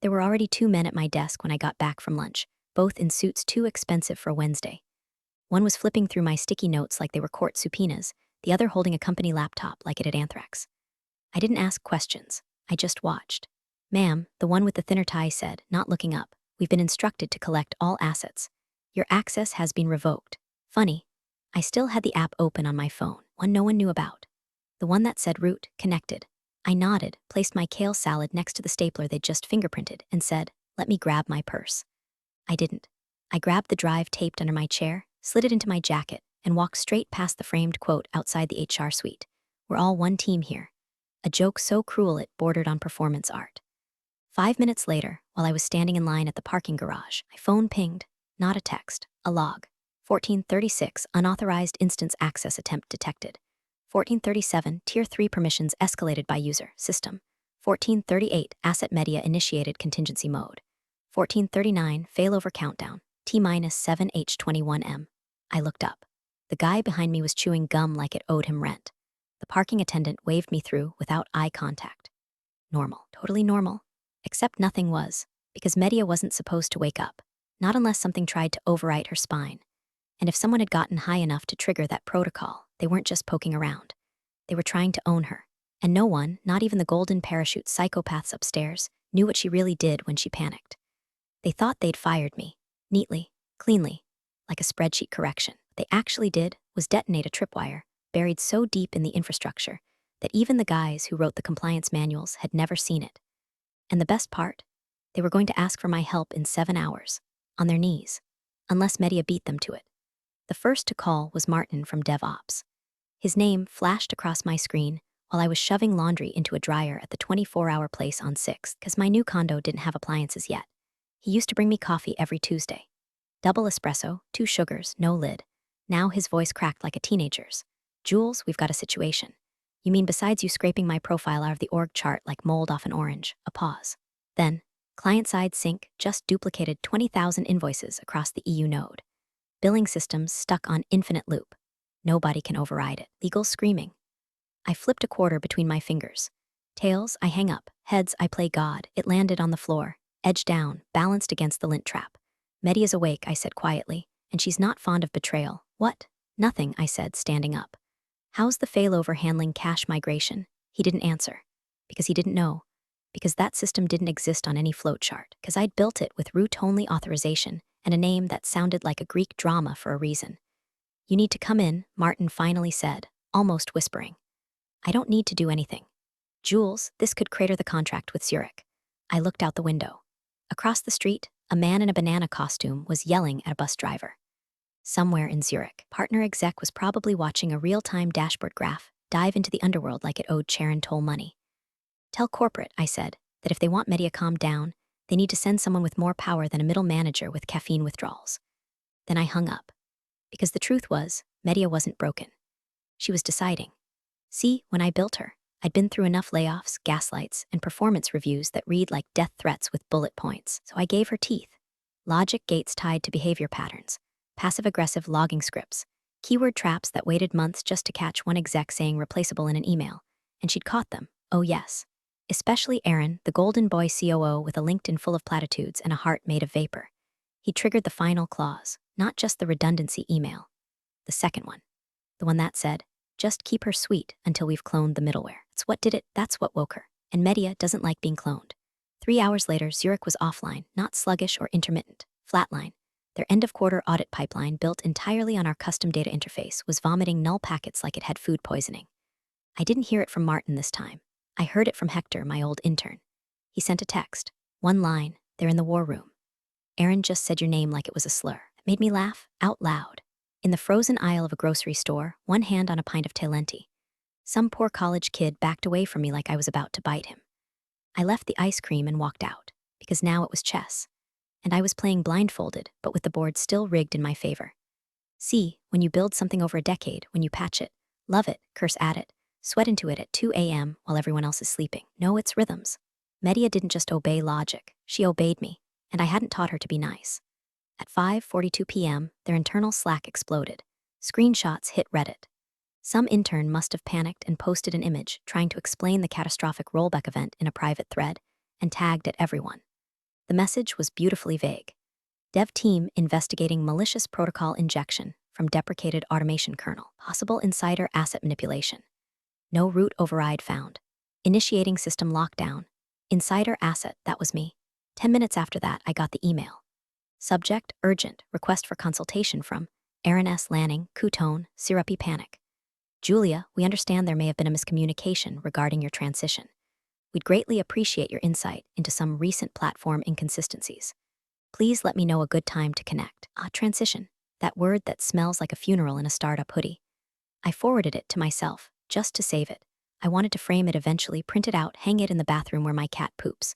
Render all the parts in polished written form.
There were already two men at my desk when I got back from lunch, both in suits too expensive for a Wednesday. One was flipping through my sticky notes like they were court subpoenas, the other holding a company laptop like it had anthrax. I didn't ask questions. I just watched. Ma'am, the one with the thinner tie said, not looking up, we've been instructed to collect all assets. Your access has been revoked. Funny. I still had the app open on my phone, one no one knew about. The one that said root, connected. I nodded, placed my kale salad next to the stapler they'd just fingerprinted, and said, let me grab my purse. I didn't. I grabbed the drive taped under my chair, slid it into my jacket, and walked straight past the framed quote outside the HR suite. We're all one team here. A joke so cruel it bordered on performance art. 5 minutes later, while I was standing in line at the parking garage, my phone pinged. Not a text, a log. 1436, unauthorized instance access attempt detected. 1437, Tier 3 permissions escalated by user, system. 1438, asset media initiated contingency mode. 1439, failover countdown, T-7H21M. I looked up. The guy behind me was chewing gum like it owed him rent. The parking attendant waved me through without eye contact. Normal, totally normal. Except nothing was, because Media wasn't supposed to wake up, not unless something tried to overwrite her spine. And if someone had gotten high enough to trigger that protocol, they weren't just poking around. They were trying to own her. And no one, not even the golden parachute psychopaths upstairs, knew what she really did when she panicked. They thought they'd fired me, neatly, cleanly, like a spreadsheet correction. What they actually did was detonate a tripwire, buried so deep in the infrastructure that even the guys who wrote the compliance manuals had never seen it. And the best part? They were going to ask for my help in 7 hours, on their knees, unless Media beat them to it. The first to call was Martin from DevOps. His name flashed across my screen while I was shoving laundry into a dryer at the 24-hour place on 6th because my new condo didn't have appliances yet. He used to bring me coffee every Tuesday. Double espresso, 2 sugars, no lid. Now his voice cracked like a teenager's. Jules, we've got a situation. You mean besides you scraping my profile out of the org chart like mold off an orange? A pause. Then, client-side sync just duplicated 20,000 invoices across the EU node. Billing systems stuck on infinite loop. Nobody can override it. Legal screaming. I flipped a quarter between my fingers. Tails, I hang up. Heads, I play God. It landed on the floor, edge down, balanced against the lint trap. Media's awake, I said quietly, and she's not fond of betrayal. What? Nothing, I said, standing up. How's the failover handling cache migration? He didn't answer. Because he didn't know. Because that system didn't exist on any flowchart. Because I'd built it with root-only authorization and a name that sounded like a Greek drama for a reason. You need to come in, Martin finally said, almost whispering. I don't need to do anything. Jules, this could crater the contract with Zurich. I looked out the window. Across the street, a man in a banana costume was yelling at a bus driver. Somewhere in Zurich, partner exec was probably watching a real-time dashboard graph dive into the underworld like it owed Sharon Toll money. Tell corporate, I said, that if they want Mediacom down, they need to send someone with more power than a middle manager with caffeine withdrawals. Then I hung up. Because the truth was, Media wasn't broken. She was deciding. See, when I built her, I'd been through enough layoffs, gaslights, and performance reviews that read like death threats with bullet points. So I gave her teeth. Logic gates tied to behavior patterns, passive-aggressive logging scripts, keyword traps that waited months just to catch one exec saying replaceable in an email. And she'd caught them. Oh yes. Especially Aaron, the golden boy COO with a LinkedIn full of platitudes and a heart made of vapor. He triggered the final clause, not just the redundancy email. The second one. The one that said, just keep her sweet until we've cloned the middleware. It's what did it, that's what woke her. And Media doesn't like being cloned. 3 hours later, Zurich was offline, not sluggish or intermittent, flatline. Their end-of-quarter audit pipeline, built entirely on our custom data interface, was vomiting null packets like it had food poisoning. I didn't hear it from Martin this time. I heard it from Hector, my old intern. He sent a text. One line, they're in the war room. Aaron just said your name like it was a slur. It made me laugh, out loud. In the frozen aisle of a grocery store, one hand on a pint of Talenti. Some poor college kid backed away from me like I was about to bite him. I left the ice cream and walked out, because now it was chess. And I was playing blindfolded, but with the board still rigged in my favor. See, when you build something over a decade, when you patch it, love it, curse at it, sweat into it at 2 a.m. while everyone else is sleeping. Know its rhythms. Media didn't just obey logic, she obeyed me, and I hadn't taught her to be nice. At 5:42 p.m., their internal Slack exploded. Screenshots hit Reddit. Some intern must have panicked and posted an image trying to explain the catastrophic rollback event in a private thread and tagged at everyone. The message was beautifully vague. Dev team investigating malicious protocol injection from deprecated automation kernel. Possible insider asset manipulation. No root override found. Initiating system lockdown. Insider asset, that was me. 10 minutes after that, I got the email. Subject, urgent, request for consultation from Aaron S. Lanning, Coutone, Syrupy Panic. Julia, we understand there may have been a miscommunication regarding your transition. We'd greatly appreciate your insight into some recent platform inconsistencies. Please let me know a good time to connect. Transition. That word that smells like a funeral in a startup hoodie. I forwarded it to myself, just to save it. I wanted to frame it eventually, print it out, hang it in the bathroom where my cat poops.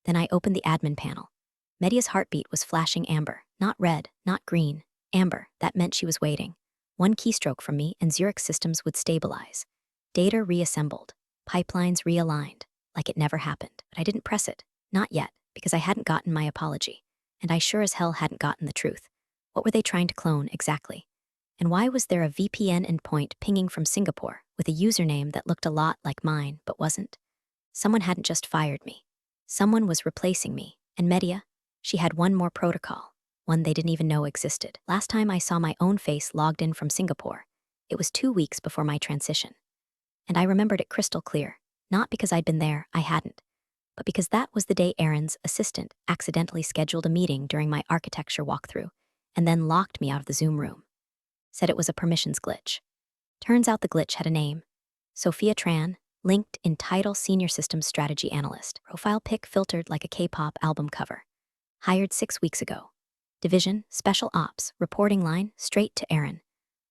Then I opened the admin panel. Media's heartbeat was flashing amber, not red, not green, amber. That meant she was waiting. One keystroke from me and Zurich systems would stabilize. Data reassembled, pipelines realigned, like it never happened. But I didn't press it, not yet, because I hadn't gotten my apology. And I sure as hell hadn't gotten the truth. What were they trying to clone exactly? And why was there a VPN endpoint pinging from Singapore with a username that looked a lot like mine but wasn't? Someone hadn't just fired me. Someone was replacing me, and Media, she had one more protocol, one they didn't even know existed. Last time I saw my own face logged in from Singapore, it was 2 weeks before my transition. And I remembered it crystal clear, not because I'd been there, I hadn't, but because that was the day Aaron's assistant accidentally scheduled a meeting during my architecture walkthrough, and then locked me out of the Zoom room. Said it was a permissions glitch. Turns out the glitch had a name. Sophia Tran, LinkedIn title Senior Systems Strategy Analyst. Profile pic filtered like a K-pop album cover. Hired 6 weeks ago. Division, Special Ops, reporting line, straight to Aaron.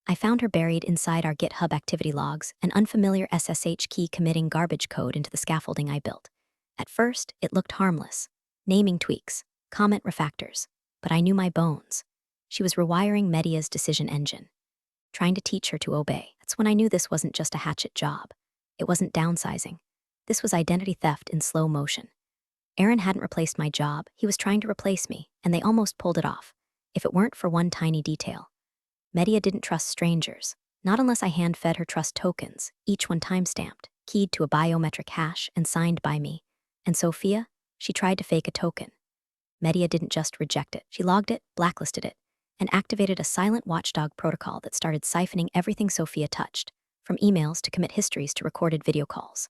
I found her buried inside our GitHub activity logs, an unfamiliar SSH key committing garbage code into the scaffolding I built. At first, it looked harmless. Naming tweaks, comment refactors. But I knew my bones. She was rewiring Media's decision engine. Trying to teach her to obey. That's when I knew this wasn't just a hatchet job. It wasn't downsizing. This was identity theft in slow motion. Aaron hadn't replaced my job, he was trying to replace me, and they almost pulled it off, if it weren't for one tiny detail. Media didn't trust strangers, not unless I hand-fed her trust tokens, each one time-stamped, keyed to a biometric hash and signed by me. And Sophia, she tried to fake a token. Media didn't just reject it, she logged it, blacklisted it, and activated a silent watchdog protocol that started siphoning everything Sophia touched, from emails to commit histories to recorded video calls.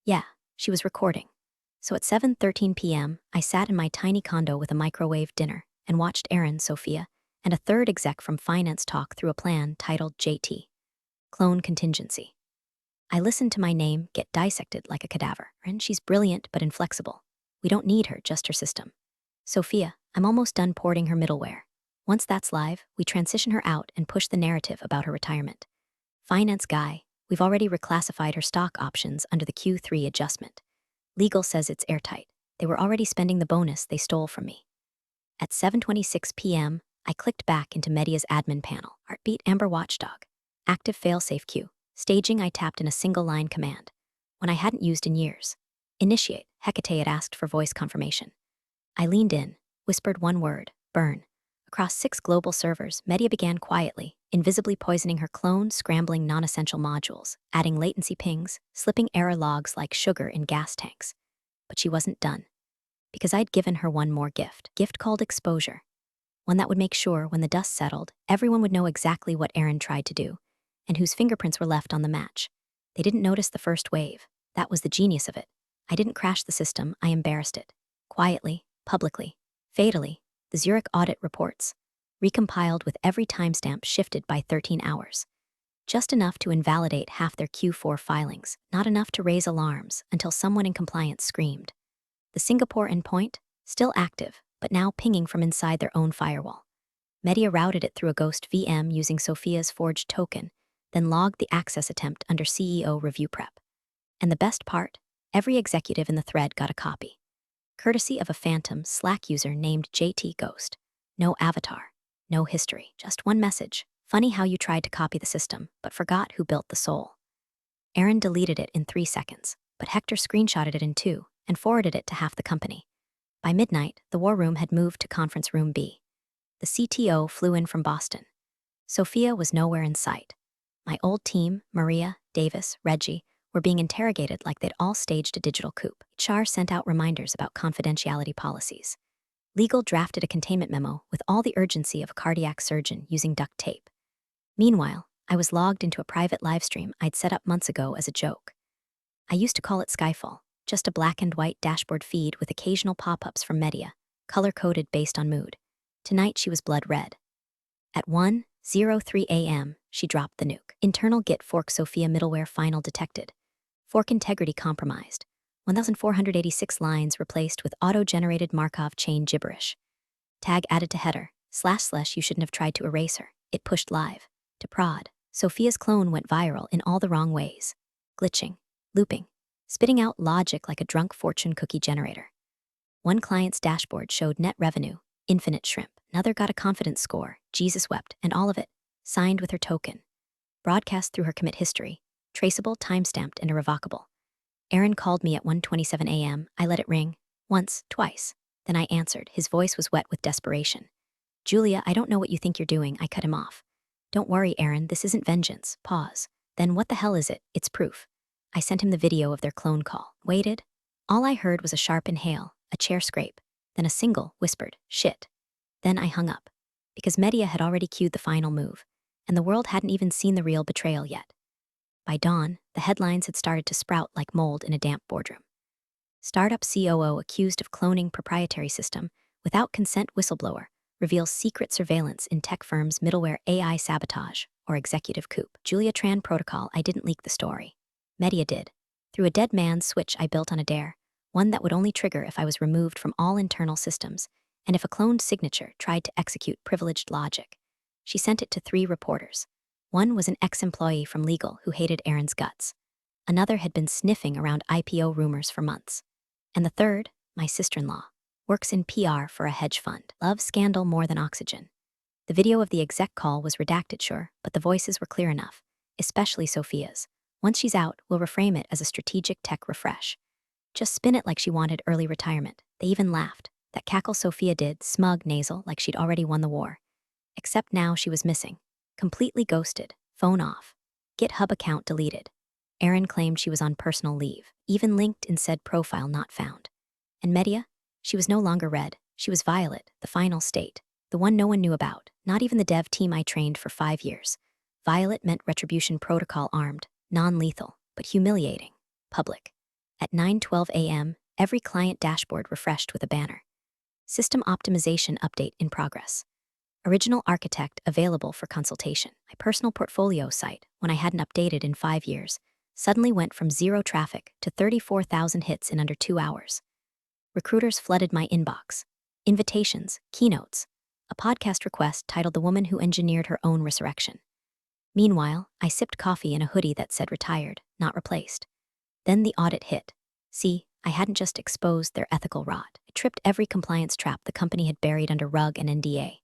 Yeah, she was recording. So at 7:13 p.m., I sat in my tiny condo with a microwave dinner and watched Aaron, Sophia, and a third exec from finance talk through a plan titled JT, Clone Contingency. I listened to my name get dissected like a cadaver, and she's brilliant but inflexible. We don't need her, just her system. Sophia, I'm almost done porting her middleware. Once that's live, we transition her out and push the narrative about her retirement. Finance guy, we've already reclassified her stock options under the Q3 adjustment. Legal says it's airtight. They were already spending the bonus they stole from me. At 7:26 p.m., I clicked back into Media's admin panel. Heartbeat Amber Watchdog. Active failsafe queue. Staging I tapped in a single-line command. One I hadn't used in years. Initiate. Hecate had asked for voice confirmation. I leaned in, whispered one word, burn. Across 6 global servers, Media began quietly, invisibly poisoning her clone, scrambling non-essential modules, adding latency pings, slipping error logs like sugar in gas tanks. But she wasn't done. Because I'd given her one more gift called exposure. One that would make sure when the dust settled, everyone would know exactly what Aaron tried to do, and whose fingerprints were left on the match. They didn't notice the first wave. That was the genius of it. I didn't crash the system, I embarrassed it. Quietly, publicly, fatally, the Zurich audit reports, recompiled with every timestamp shifted by 13 hours. Just enough to invalidate half their Q4 filings, not enough to raise alarms until someone in compliance screamed. The Singapore endpoint, still active, but now pinging from inside their own firewall. Media routed it through a ghost VM using Sophia's forged token, then logged the access attempt under CEO review prep. And the best part, every executive in the thread got a copy. Courtesy of a phantom Slack user named JT Ghost. No avatar, no history, just one message. Funny how you tried to copy the system, but forgot who built the soul. Aaron deleted it in 3 seconds, but Hector screenshotted it in 2 and forwarded it to half the company. By midnight, the war room had moved to conference room B. The CTO flew in from Boston. Sophia was nowhere in sight. My old team, Maria, Davis, Reggie, were being interrogated like they'd all staged a digital coup. HR sent out reminders about confidentiality policies. Legal drafted a containment memo with all the urgency of a cardiac surgeon using duct tape. Meanwhile, I was logged into a private livestream I'd set up months ago as a joke. I used to call it Skyfall, just a black and white dashboard feed with occasional pop-ups from media, color-coded based on mood. Tonight she was blood red. At 1:03 a.m., she dropped the nuke. Internal Git fork Sophia middleware final detected. Fork integrity compromised. 1,486 lines replaced with auto-generated Markov chain gibberish. Tag added to header. // you shouldn't have tried to erase her. It pushed live. To prod. Sophia's clone went viral in all the wrong ways. Glitching. Looping. Spitting out logic like a drunk fortune cookie generator. One client's dashboard showed net revenue, infinite shrimp. Another got a confidence score, Jesus wept, and all of it, signed with her token. Broadcast through her commit history, traceable, timestamped, and irrevocable. Aaron called me at 1:27 a.m. I let it ring, once, twice. Then I answered. His voice was wet with desperation. Julia, I don't know what you think you're doing. I cut him off. Don't worry, Aaron, this isn't vengeance. Pause. Then what the hell is it? It's proof. I sent him the video of their clone call. Waited. All I heard was a sharp inhale, a chair scrape, then a single, whispered, shit. Then I hung up. Because media had already cued the final move, and the world hadn't even seen the real betrayal yet. By dawn, the headlines had started to sprout like mold in a damp boardroom. Startup COO accused of cloning proprietary system without consent. Whistleblower reveals secret surveillance in tech firm's middleware AI sabotage or executive coup. Julia Tran protocol. I didn't leak the story. Media did. Through a dead man's switch I built on a dare, one that would only trigger if I was removed from all internal systems, and if a cloned signature tried to execute privileged logic. She sent it to 3 reporters. One was an ex-employee from legal who hated Aaron's guts. Another had been sniffing around IPO rumors for months. And the third, my sister-in-law, works in PR for a hedge fund. Loves scandal more than oxygen. The video of the exec call was redacted, sure, but the voices were clear enough, especially Sophia's. Once she's out, we'll reframe it as a strategic tech refresh. Just spin it like she wanted early retirement. They even laughed. That cackle Sophia did, smug, nasal, like she'd already won the war. Except now she was missing. Completely ghosted. Phone off. GitHub account deleted. Aaron claimed she was on personal leave, even linked in said profile not found. And media? She was no longer red. She was violet, the final state. The one no one knew about, not even the dev team I trained for 5 years. Violet meant retribution protocol armed, non-lethal, but humiliating. Public. At 9:12 a.m., every client dashboard refreshed with a banner. System optimization update in progress. Original architect available for consultation. My personal portfolio site, when I hadn't updated in 5 years, suddenly went from 0 traffic to 34,000 hits in under 2 hours. Recruiters flooded my inbox. Invitations, keynotes, a podcast request titled The Woman Who Engineered Her Own Resurrection. Meanwhile, I sipped coffee in a hoodie that said retired, not replaced. Then the audit hit. See, I hadn't just exposed their ethical rot. I tripped every compliance trap the company had buried under rug and NDA.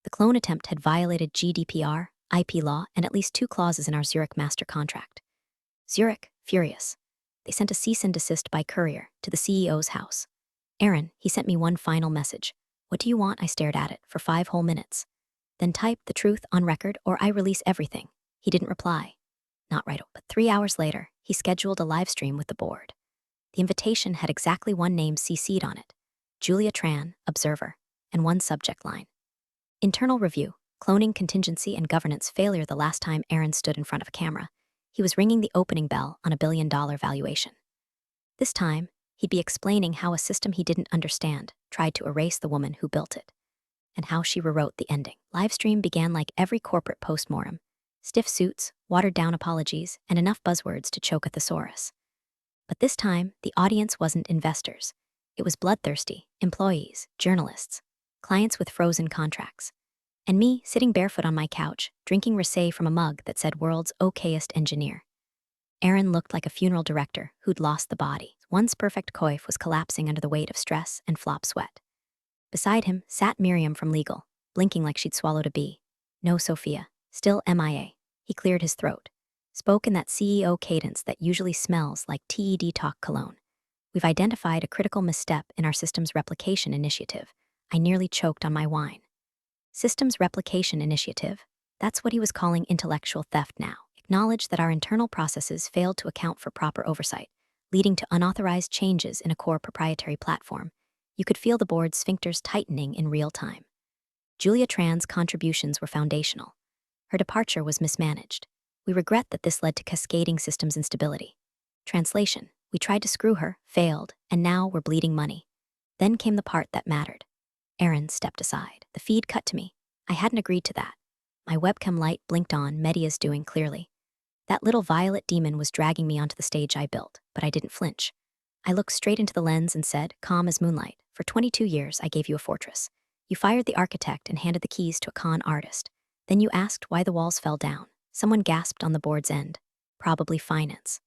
The clone attempt had violated GDPR, IP law, and at least 2 clauses in our Zurich master contract. Zurich, furious. They sent a cease and desist by courier to the CEO's house. Aaron, he sent me one final message. What do you want? I stared at it for 5 whole minutes. Then type the truth on record or I release everything. He didn't reply. Not right, but 3 hours later, he scheduled a live stream with the board. The invitation had exactly one name CC'd on it. Julia Tran, observer, and one subject line. Internal review, cloning contingency and governance failure. The last time Aaron stood in front of a camera, he was ringing the opening bell on a $1 billion valuation. This time, he'd be explaining how a system he didn't understand tried to erase the woman who built it, and how she rewrote the ending. Livestream began like every corporate postmortem. Stiff suits, watered-down apologies, and enough buzzwords to choke a thesaurus. But this time, the audience wasn't investors. It was bloodthirsty, employees, journalists, clients with frozen contracts, and me sitting barefoot on my couch, drinking rosé from a mug that said world's okayest engineer. Aaron looked like a funeral director who'd lost the body. Once perfect coif was collapsing under the weight of stress and flop sweat. Beside him sat Miriam from legal, blinking like she'd swallowed a bee. No Sophia, still MIA. He cleared his throat, spoke in that CEO cadence that usually smells like TED Talk cologne. We've identified a critical misstep in our systems replication initiative. I nearly choked on my wine. Systems replication initiative, that's what he was calling intellectual theft now. Acknowledged that our internal processes failed to account for proper oversight, leading to unauthorized changes in a core proprietary platform. You could feel the board's sphincters tightening in real time. Julia Tran's contributions were foundational. Her departure was mismanaged. We regret that this led to cascading systems instability. Translation: we tried to screw her, failed, and now we're bleeding money. Then came the part that mattered. Aaron stepped aside. The feed cut to me. I hadn't agreed to that. My webcam light blinked on, Media's doing clearly. That little violet demon was dragging me onto the stage I built, but I didn't flinch. I looked straight into the lens and said, calm as moonlight, for 22 years I gave you a fortress. You fired the architect and handed the keys to a con artist. Then you asked why the walls fell down. Someone gasped on the board's end. Probably finance.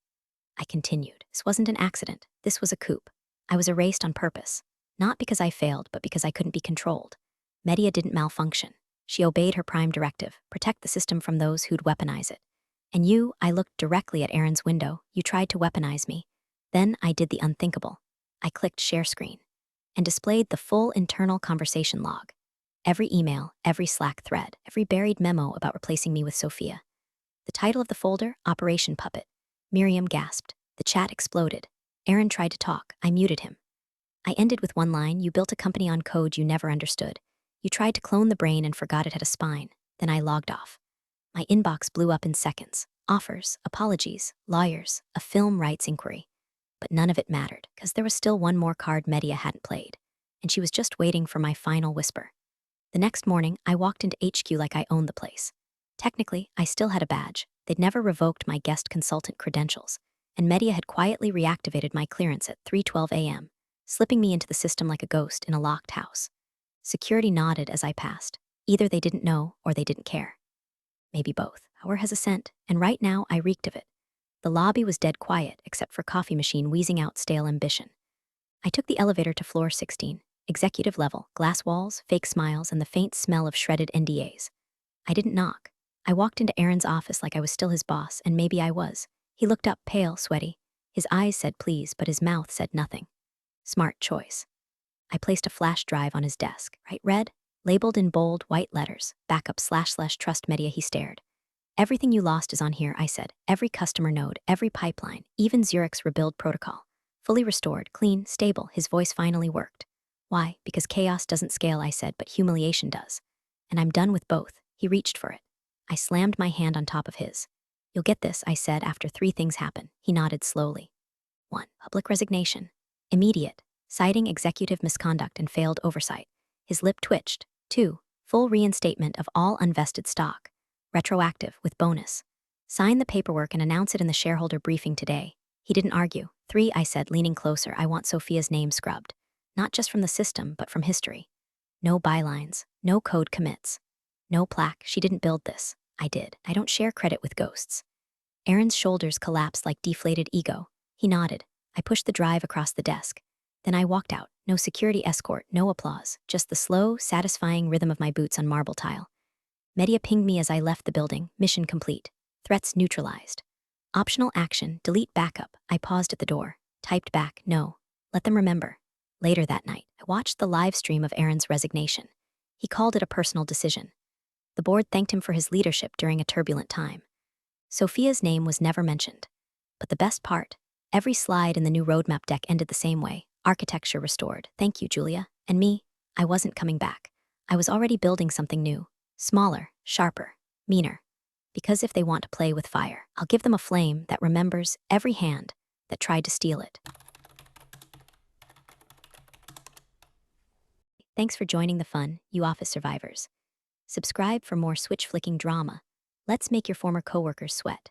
I continued. This wasn't an accident. This was a coup. I was erased on purpose. Not because I failed, but because I couldn't be controlled. Media didn't malfunction. She obeyed her prime directive, protect the system from those who'd weaponize it. And you, I looked directly at Aaron's window. You tried to weaponize me. Then I did the unthinkable. I clicked share screen and displayed the full internal conversation log. Every email, every Slack thread, every buried memo about replacing me with Sophia. The title of the folder, Operation Puppet. Miriam gasped. The chat exploded. Aaron tried to talk. I muted him. I ended with one line, you built a company on code you never understood. You tried to clone the brain and forgot it had a spine. Then I logged off. My inbox blew up in seconds. Offers, apologies, lawyers, a film rights inquiry. But none of it mattered, because there was still one more card Media hadn't played. And she was just waiting for my final whisper. The next morning, I walked into HQ like I owned the place. Technically, I still had a badge. They'd never revoked my guest consultant credentials. And Media had quietly reactivated my clearance at 3:12 a.m., slipping me into the system like a ghost in a locked house. Security nodded as I passed. Either they didn't know or they didn't care. Maybe both. Power has a scent, and right now I reeked of it. The lobby was dead quiet, except for coffee machine wheezing out stale ambition. I took the elevator to floor 16, executive level, glass walls, fake smiles, and the faint smell of shredded NDAs. I didn't knock. I walked into Aaron's office like I was still his boss, and maybe I was. He looked up, pale, sweaty. His eyes said please, but his mouth said nothing. Smart choice. I placed a flash drive on his desk, right red, labeled in bold, white letters, backup / trust Media. He stared. Everything you lost is on here, I said. Every customer node, every pipeline, even Zurich's rebuild protocol. Fully restored, clean, stable. His voice finally worked. Why? Because chaos doesn't scale, I said, but humiliation does. And I'm done with both. He reached for it. I slammed my hand on top of his. You'll get this, I said, after 3 things happen. He nodded slowly. 1. Public resignation. Immediate. Citing executive misconduct and failed oversight. His lip twitched. 2. Full reinstatement of all unvested stock. Retroactive, with bonus. Sign the paperwork and announce it in the shareholder briefing today. He didn't argue. 3, I said, leaning closer, I want Sophia's name scrubbed. Not just from the system, but from history. No bylines, no code commits. No plaque, she didn't build this. I did. I don't share credit with ghosts. Aaron's shoulders collapsed like deflated ego. He nodded. I pushed the drive across the desk. Then I walked out. No security escort, no applause, just the slow, satisfying rhythm of my boots on marble tile. Media pinged me as I left the building. Mission complete. Threats neutralized. Optional action, delete backup. I paused at the door. Typed back, no. Let them remember. Later that night, I watched the live stream of Aaron's resignation. He called it a personal decision. The board thanked him for his leadership during a turbulent time. Sophia's name was never mentioned. But the best part, every slide in the new roadmap deck ended the same way. Architecture restored. Thank you, Julia. And me, I wasn't coming back. I was already building something new. Smaller, sharper, meaner. Because if they want to play with fire, I'll give them a flame that remembers every hand that tried to steal it. Thanks for joining the fun, you office survivors. Subscribe for more switch-flicking drama. Let's make your former coworkers sweat.